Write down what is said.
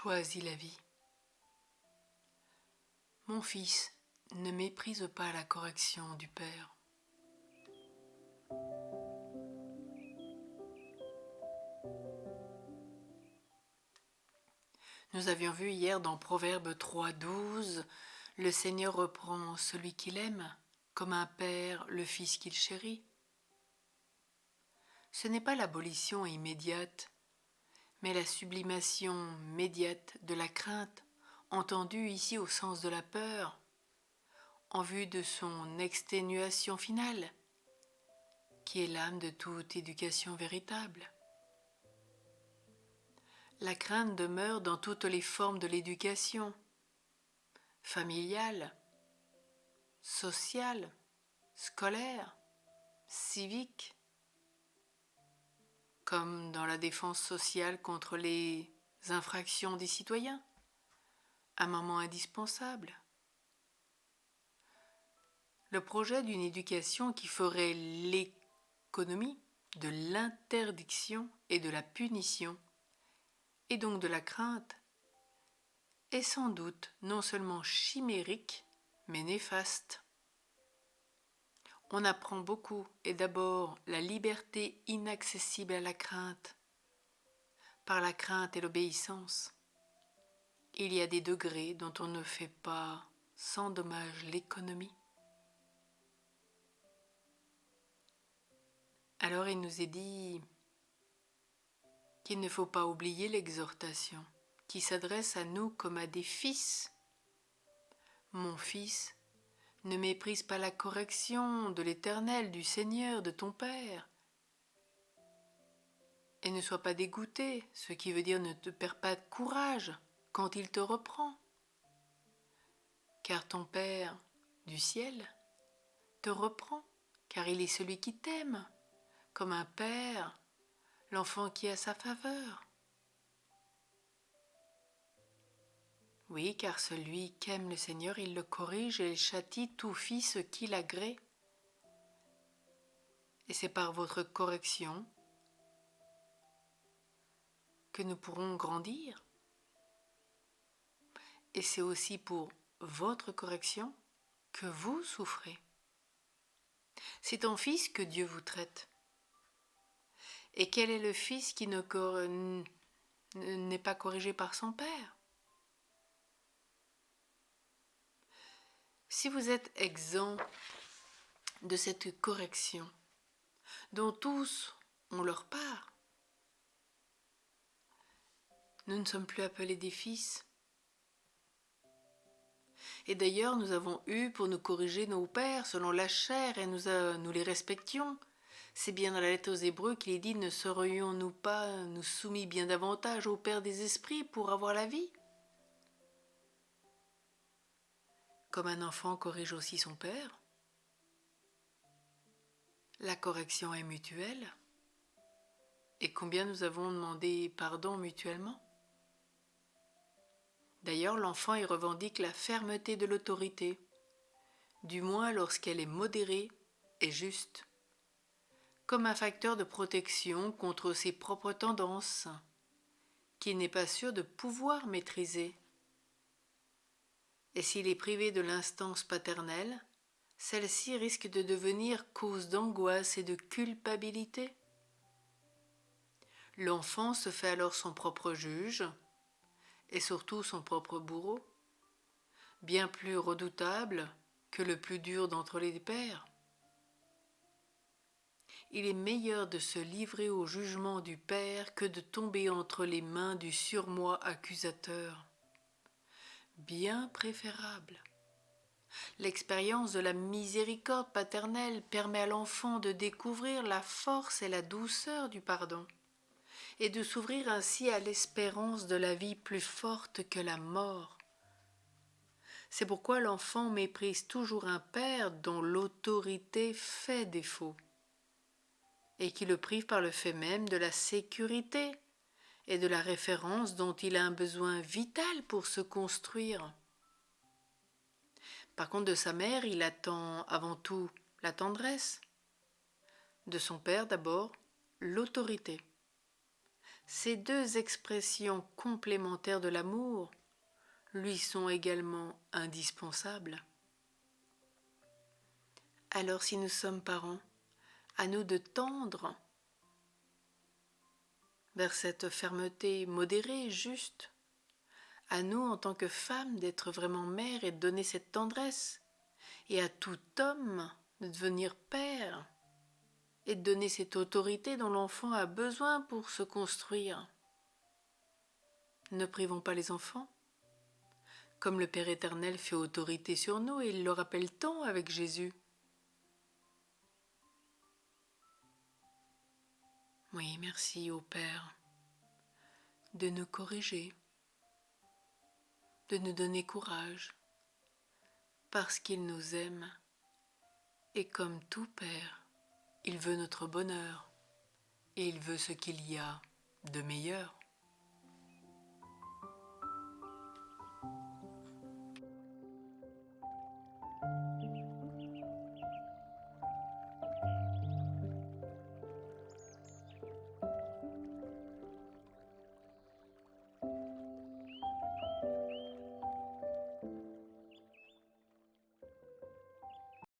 choisis la vie. Mon fils, ne méprise pas la correction du Père. Nous avions vu hier dans Proverbe 3,12, le Seigneur reprend celui qu'il aime, comme un père le fils qu'il chérit. Ce n'est pas l'abolition immédiate, mais la sublimation médiate de la crainte, entendue ici au sens de la peur, en vue de son exténuation finale, qui est l'âme de toute éducation véritable. La crainte demeure dans toutes les formes de l'éducation, familiale, sociale, scolaire, civique, comme dans la défense sociale contre les infractions des citoyens, un moment indispensable. Le projet d'une éducation qui ferait l'économie de l'interdiction et de la punition, et donc de la crainte, est sans doute non seulement chimérique, mais néfaste. On apprend beaucoup, et d'abord la liberté inaccessible à la crainte, par la crainte et l'obéissance. Il y a des degrés dont on ne fait pas sans dommage l'économie. Alors il nous est dit qu'il ne faut pas oublier l'exhortation qui s'adresse à nous comme à des fils. Mon fils, ne méprise pas la correction de l'Éternel, du Seigneur, de ton Père. Et ne sois pas dégoûté, ce qui veut dire ne te perds pas de courage quand il te reprend. Car ton Père du ciel te reprend, car il est celui qui t'aime, comme un père, l'enfant qui a sa faveur. Oui, car celui qu'aime le Seigneur, il le corrige et il châtie tout fils qui l'agrée. Et c'est par votre correction que nous pourrons grandir. Et c'est aussi pour votre correction que vous souffrez. C'est en fils que Dieu vous traite. Et quel est le fils qui n'est pas corrigé par son Père? Si vous êtes exempt de cette correction, dont tous ont leur part, nous ne sommes plus appelés des fils. Et d'ailleurs, nous avons eu pour nous corriger nos pères selon la chair et nous les respections. C'est bien dans la lettre aux Hébreux qu'il est dit « Ne serions-nous pas nous soumis bien davantage au Père des esprits pour avoir la vie ?» Comme un enfant corrige aussi son père, la correction est mutuelle. Et combien nous avons demandé pardon mutuellement? D'ailleurs, l'enfant y revendique la fermeté de l'autorité, du moins lorsqu'elle est modérée et juste, comme un facteur de protection contre ses propres tendances, qu'il n'est pas sûr de pouvoir maîtriser. Et s'il est privé de l'instance paternelle, celle-ci risque de devenir cause d'angoisse et de culpabilité. L'enfant se fait alors son propre juge, et surtout son propre bourreau, bien plus redoutable que le plus dur d'entre les pères. Il est meilleur de se livrer au jugement du Père que de tomber entre les mains du surmoi accusateur. Bien préférable. L'expérience de la miséricorde paternelle permet à l'enfant de découvrir la force et la douceur du pardon, et de s'ouvrir ainsi à l'espérance de la vie plus forte que la mort. C'est pourquoi l'enfant méprise toujours un père dont l'autorité fait défaut, et qui le prive par le fait même de la sécurité et de la référence dont il a un besoin vital pour se construire. Par contre, de sa mère, il attend avant tout la tendresse, de son père d'abord, l'autorité. Ces deux expressions complémentaires de l'amour lui sont également indispensables. Alors si nous sommes parents, à nous de tendre vers cette fermeté modérée, juste. À nous, en tant que femmes, d'être vraiment mères et de donner cette tendresse. Et à tout homme de devenir père et de donner cette autorité dont l'enfant a besoin pour se construire. Ne privons pas les enfants. Comme le Père éternel fait autorité sur nous, et il le rappelle tant avec Jésus. Oui, merci au Père de nous corriger, de nous donner courage, parce qu'il nous aime, et comme tout Père, il veut notre bonheur, et il veut ce qu'il y a de meilleur.